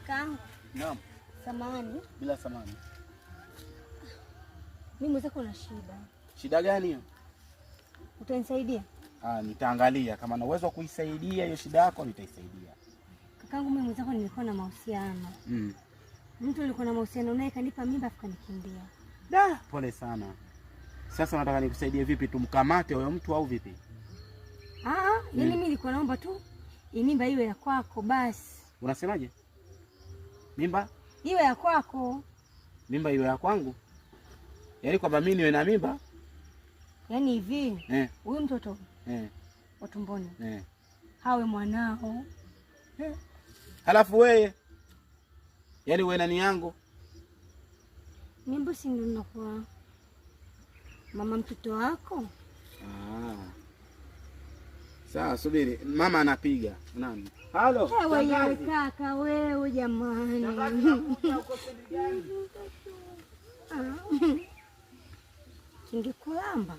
Kakaangu. Naam. Samahani. Bila samahani. Mimi mwenzako na shida. Shida gani hiyo? Utanisaidia? Nitaangalia kama na uwezo wa kuisaidia hiyo shida yako nitaisaidia. Kakaangu, mimi mwenzako nilikuwa na mahusiano. Mtu nilikuwa na mahusiano naye kanipa mimba akanikimbia. Da, pole sana. Sasa unataka nikusaidie vipi? Tumkamate huyo mtu au vipi? Yaani mimi nilikuwa naomba tu mimba iwe ya kwako basi. Unasemaje? Mimba iwe ya kwako. Mimba iwe ya kwangu? Yaani kwamba mimi niwe na mimba? Yaani hivi, huyu mtoto wa tumboni hawe mwanao. Halafu wewe? Yaani wewe nani yangu? Mimba si ndio nakuwa mama mtoto wako? Sawa, subiri. Mama anapiga. Nani? Halo. Wewe kaka wewe jamani. Kingekulamba.